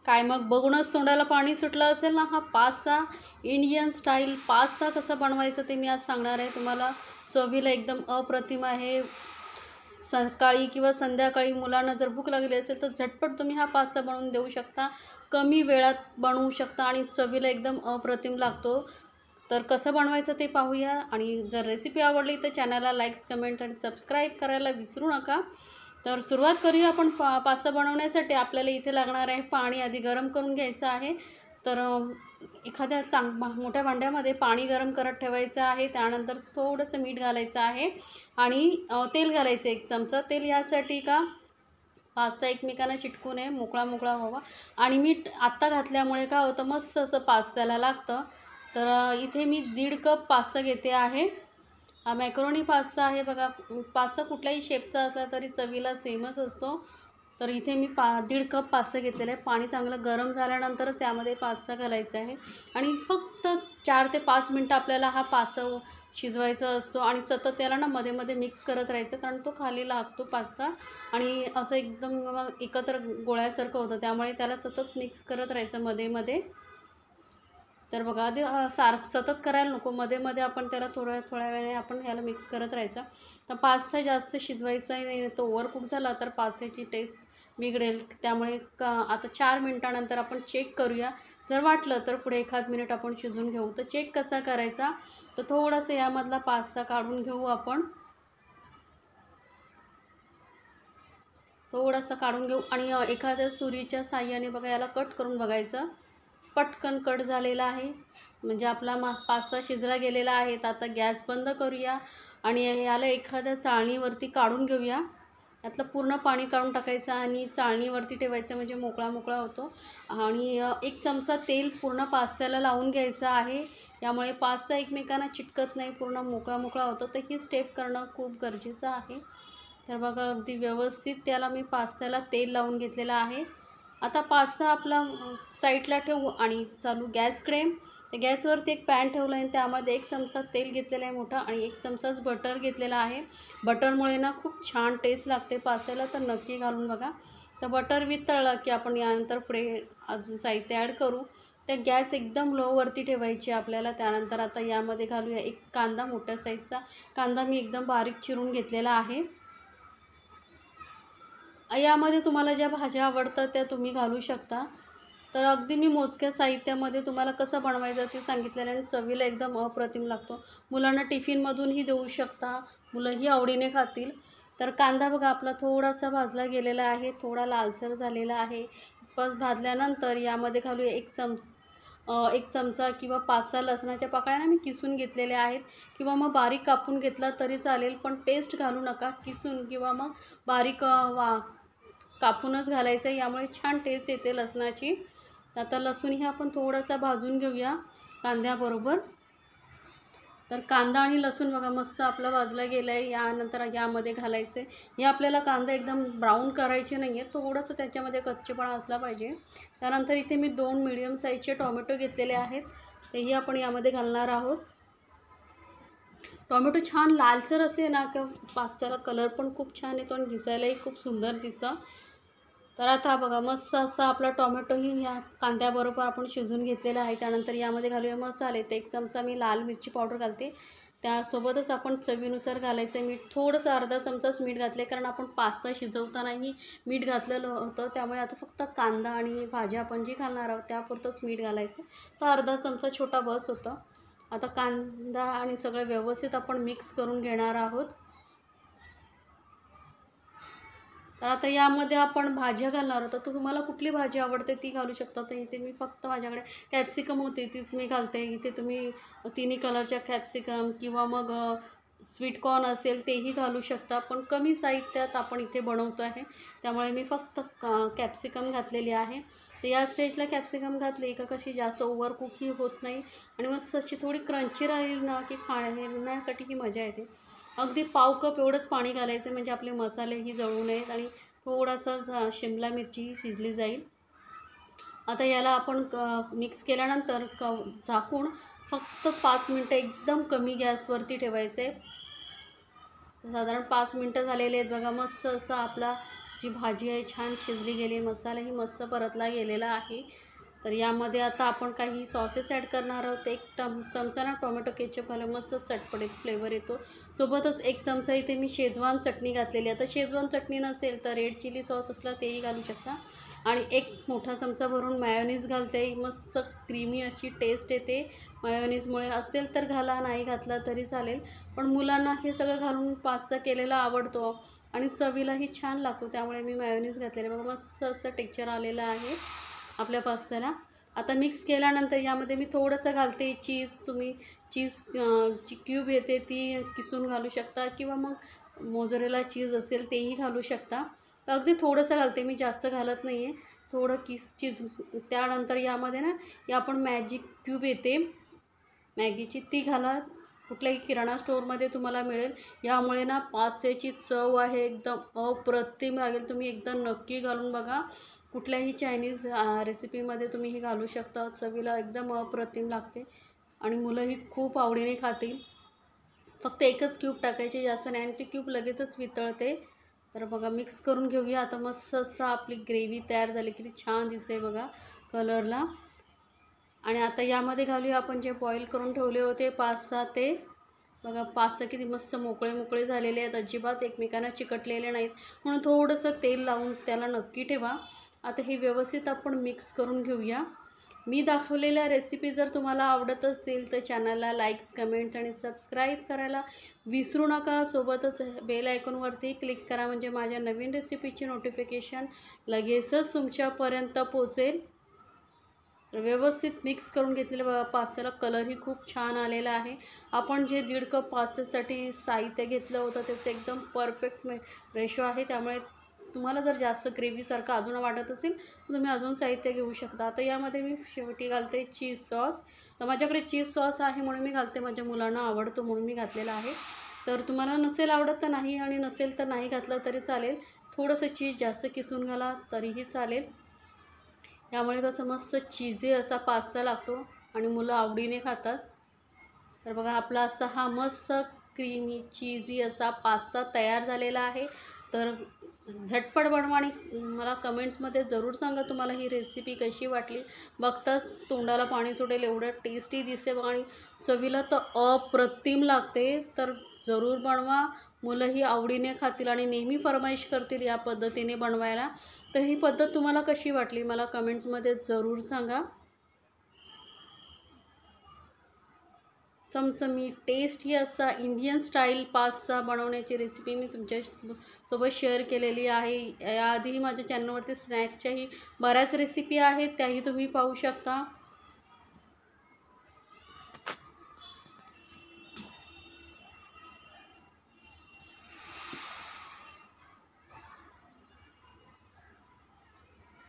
काय मग बघूनच तोंडाला पाणी सुटलं असेल ना. हा पास्ता, इंडियन स्टाईल पास्ता कसा बनवायचं ते मी आज सांगणार आहे तुम्हाला. चवीला एकदम अप्रतिम आहे. सकाळी किंवा संध्याकाळी मुलांना जर भूक लागली असेल तर झटपट तुम्ही हा पास्ता बनवून देऊ शकता. कमी वेळात बनवू शकता आणि चवीला एकदम अप्रतिम लागतो. तर कसं बनवायचं ते पाहूया. आणि जर रेसिपी आवडली तर चॅनलला लाईक्स, कमेंट्स आणि सबस्क्राईब करायला विसरू नका. तर सुरुवात करूया आपण पास्ता बनवण्यासाठी. आपल्याला इथे लागणार आहे पाणी. आधी गरम करून घ्यायचं आहे. तर एखाद्या मोठ्या भांड्यामध्ये पाणी गरम करत ठेवायचं आहे. त्यानंतर थोडंसं मीठ घालायचं आहे आणि तेल घालायचं 1 चमचा. तेल यासाठी का पास्ता एकमेकांना चिटकू नये, मोकळा मोकळा व्हावा. आणि मीठ आत्ता घातल्यामुळे काय होतं, मस्त असं पास्त्याला लागतं. तर इथे मी 1.5 कप पास्ता घेते आहे. हा मॅक्रोनी पास्ता आहे बघा. पास्ता कुठल्याही शेपचा असला तरी चवीला सेमच असतो. तर इथे मी 1.5 कप पास्ता घेतलेला आहे. पाणी चांगलं गरम झाल्यानंतरच यामध्ये पास्ता घालायचा आहे आणि फक्त 4 ते 5 मिनटं आपल्याला हा पास्ता शिजवायचा असतो. आणि सतत त्याला ना मध्ये मध्ये मिक्स करत राहायचं, कारण तो खाली लागतो पास्ता आणि असं एकदम एकत्र गोळ्यासारखं होतं. त्यामुळे त्याला सतत मिक्स करत राहायचं मध्ये मध्ये. तर बघा आधी सतत करायला नको, मध्ये मध्ये आपण त्याला थोड्या वेळाने आपण ह्याला मिक्स करत राहायचा. तर पास्ता जास्त शिजवायचा नाही, तो ओव्हरकुक झाला तर पास्त्याची टेस्ट बिघडेल. त्यामुळे आता 4 मिनटानंतर आपण चेक करूया. जर वाटलं तर पुढे 1 मिनिट आपण शिजवून घेऊ. तर चेक कसा करायचा, तर थोडंसं यामधला पास्ता काढून घेऊ आपण. थोडंसं काढून घेऊ आणि एखाद्या सुरीच्या साहाय्याने बघा याला कट करून बघायचं. पटकन कट झालेला आहे, म्हणजे आपला पास्ता शिजला गेलेला आहे. तर आता गॅस बंद करूया आणि याला एखाद्या चाळणीवरती काढून घेऊया. यातलं पूर्ण पाणी काढून टाकायचं आणि चाळणीवरती ठेवायचं, म्हणजे मोकळा मोकळा होतो. आणि 1 चमचा तेल पूर्ण पास्त्याला लावून घ्यायचं आहे. यामुळे पास्ता एकमेकांना चिटकत नाही, पूर्ण मोकळा मोकळा होतो. तर ही स्टेप करणं खूप गरजेचं आहे. तर बघा अगदी व्यवस्थित त्याला मी पास्त्याला तेल लावून घेतलेलं आहे. आता पास्ता आपला साईडला ठेवू आणि चालू गॅसकडे. तर गॅसवरती एक पॅन ठेवलं आहे, त्यामध्ये 1 चमचा तेल घेतलेलं आहे मोठं आणि 1 चमचाच बटर घेतलेला आहे. बटरमुळे ना खूप छान टेस्ट लागते पास्त्याला, तर नक्की घालून बघा. तर बटर वितळलं की आपण यानंतर पुढे अजून साहित्य ॲड करू. तर गॅस एकदम लोवरती ठेवायची आपल्याला. त्यानंतर आता यामध्ये घालूया 1 कांदा, मोठ्या साईजचा कांदा मी एकदम बारीक चिरून घेतलेला आहे. यामध्ये तुम्हाला ज्या भाज्या आवडतात त्या तुम्ही घालू शकता. तर अगदी मी मोजक्या साहित्यामध्ये तुम्हाला कसं बनवायचं ते सांगितलेलं आणि चवीला एकदम अप्रतिम लागतो. मुलांना टिफिनमधूनही देऊ शकता, मुलंही आवडीने खातील. तर कांदा बघा आपला थोडासा भाजला गेलेला आहे, थोडा लालसर झालेला आहे. बस भाजल्यानंतर यामध्ये घालूया 1 चमचा किंवा 5-6 लसणाच्या पाकळ्या ना मी किसून घेतलेल्या आहेत, किंवा मग बारीक कापून घेतला तरी चालेल. पण पेस्ट घालू नका, किसून किंवा मग बारीक कापूनच घालायचं आहे. यामुळे छान टेस्ट येते लसणाची. आता लसूणही आपण थोडासा भाजून घेऊया कांद्याबरोबर. तर कांदा आणि लसूण बघा मस्त आपला भाजला गेला आहे. यानंतर यामध्ये घालायचं आहे. हे आपल्याला कांदा एकदम ब्राऊन करायचे नाही आहे, थोडंसं त्याच्यामध्ये कच्चेपणा असला पाहिजे. त्यानंतर इथे मी 2 मीडियम साईजचे टोमॅटो घेतलेले आहेत, तेही आपण यामध्ये घालणार आहोत. टोमॅटो छान लालसर असले ना की पास्त्याला कलर पण खूप छान येतो आणि दिसायलाही खूप सुंदर दिसतं. तर आता बघा मस्त असा आपला टोमॅटोही या कांद्याबरोबर आपण शिजवून घेतलेला आहे. त्यानंतर यामध्ये घालूया मसाले. तर 1 चमचा मी लाल मिरची पावडर घालते. त्यासोबतच आपण चवीनुसार घालायचं मीठ. थोडंसं अर्धा चमचाच मीठ घातले, कारण आपण पास्ता शिजवतानाही मीठ घातलेलं होतं. त्यामुळे आता फक्त कांदा आणि भाज्या आपण जी घालणार आहोत त्यापुरतंच मीठ घालायचं. तर अर्धा चमचा छोटा बस होतं. आता कांदा आणि सगळं व्यवस्थित आपण मिक्स करून घेणार आहोत. तर आता यामध्ये आपण भाज्या घालणार आहोत. तर तुम्हाला कुठली भाजी आवडते ती घालू शकता. तर इथे मी फक्त माझ्याकडे कॅप्सिकम होती तीच मी घालते. इथे तुम्ही तिन्ही कलरच्या कॅप्सिकम किंवा मग स्वीट कॉर्न असेल तेही घालू शकता. पण कमी साहित्यात आपण इथे बनवतो आहे, त्यामुळे मी फक्त कॅप्सिकम घातलेली आहे. तर या स्टेजला कॅप्सिकम घातली का कशी जास्त ओव्हरकुकही होत नाही आणि मस्त अशी थोडी क्रंची राहील ना की खाण्यासाठी ही मजा येते. अगदी पाव कप एवढंच पाणी घालायचं, म्हणजे आपले मसालेही जळू नयेत आणि थोडासा शिमला मिरचीही शिजली जाईल. आता याला आपण मिक्स केल्यानंतर झाकून फक्त 5 मिनटं एकदम कमी गॅसवरती ठेवायचं आहे. साधारण 5 मिनटं झालेले आहेत बघा. मस्त असा आपला जी भाजी आहे छान शिजली गेली आहे, मसालाही मस्त परतला गेलेला आहे. तर यामध्ये आता आपण काही सॉसेस ॲड करणार आहोत. एक चमचा ना टोमॅटो केचप घालून मस्त चटपटीत फ्लेवर येतो. सोबतच 1 चमचा इथे मी शेजवान चटणी घातलेली आहे. आता शेजवान चटणी नसेल तर रेड चिली सॉस असला तेही घालू शकता. आणि 1 मोठा चमचा भरून मेयोनीज घालते. मस्त क्रीमी अशी टेस्ट येते मेयोनीजमुळे. असेल तर घाला, नाही घातला तरी चालेल. पण मुलांना हे सगळं घालून पास्ता केलेला आवडतो आणि चवीलाही छान लागतो, त्यामुळे मी मेयोनीज घातलेलं बघा. मस्त असं टेक्स्चर आलेलं आहे आपल्या पास्त्याला. आता मिक्स केल्यानंतर यामध्ये मी थोडंसं घालते चीज. तुम्ही चीज जी क्यूब येते ती किसून घालू शकता किंवा मग मोझरेला चीज असेल तेही घालू शकता. तर अगदी थोडंसं घालते मी, जास्त घालत नाही आहे. थोडं चीज. त्यानंतर यामध्ये ना आपण मॅजिक क्यूब येते मॅगीची, ती घाला. कुठल्याही किराणा स्टोअरमध्ये तुम्हाला मिळेल. यामुळे ना पास्त्याची चव आहे एकदम अप्रतिम लागेल. तुम्ही एकदा नक्की घालून बघा. कुठल्याही चायनीज रेसिपीमध्ये तुम्ही हे घालू शकता. चवीला एकदम अप्रतिम लागते आणि मुलंही खूप आवडीने खातील. फक्त एकच क्यूब टाकायचे, जास्त नाही, आणि ती क्यूब लगेचच वितळते. तर बघा मिक्स करून घेऊया. आता मस्त असं आपली ग्रेव्ही तयार झाली. किती छान दिसते बघा कलरला. आणि आता यामध्ये घालूया आपण जे बॉईल करून ठेवले होते पास्ता ते. बघा पास्ता किती मस्त मोकळे मोकळे झालेले आहेत, अजिबात एकमेकांना चिकटलेले नाहीत. म्हणून थोडंसं तेल लावून त्याला नक्की ठेवा. आता हे व्यवस्थित आपण मिक्स करून घेऊया. मी दाखवलेल्या रेसिपी जर तुम्हाला आवडत असेल तर चॅनलला लाईक्स, कमेंट्स आणि सबस्क्राईब करायला विसरू नका. सोबतच बेल आयकॉनवरती क्लिक करा, म्हणजे माझ्या नवीन रेसिपीची नोटिफिकेशन लगेचच तुमच्यापर्यंत पोचेल. तर व्यवस्थित मिक्स करून घेतलेलं बघा. पास्त्याला कलरही खूप छान आलेला आहे. आपण जे 1.5 कप पास्त्यासाठी साहित्य घेतलं होतं त्याचं एकदम परफेक्ट रेशो आहे. त्यामुळे तुम्हाला जर जास्त ग्रेव्हीसारखं अजून वाटत असेल तर तुम्ही अजून साहित्य घेऊ शकता. आता यामध्ये मी शेवटी घालते चीज सॉस. तर माझ्याकडे चीज सॉस आहे म्हणून मी घालते. माझ्या मुलांना आवडतो म्हणून मी घातलेला आहे. तर तुम्हाला नसेल आवडत तर नाही, आणि नसेल तर नाही घातलं तरी चालेल. थोडंसं चीज जास्त किसून घाला तरीही चालेल. यामुळे कसं मस्त चीजी असा पास्ता लागतो आणि मुलं आवडीने खातात. तर बघा आपला असा हा मस्त क्रीमी चीजी असा पास्ता तयार झालेला आहे. तर झटपट बनवा आणि मला कमेंट्समध्ये जरूर सांगा तुम्हाला ही रेसिपी कशी वाटली. बघताच तोंडाला पाणी सुटेल एवढं टेस्टी दिसते बघा, आणि चवीला तर अप्रतिम लागते. तर जरूर बनवा. मुलंही आवडीने खातील आणि नेहमी फर्माईश करतील या पद्धतीने बनवायला. तर ही पद्धत तुम्हाला कशी वाटली मला कमेंट्समध्ये जरूर सांगा. चमचमीत टेस्टी असा इंडियन स्टाईल पास्ता बनवण्याची रेसिपी मी तुमच्यासोबत शेअर केलेली आहे. याआधीही माझ्या चॅनलवरती स्नॅक्सच्याही बऱ्याच रेसिपी आहेत, त्याही तुम्ही पाहू शकता.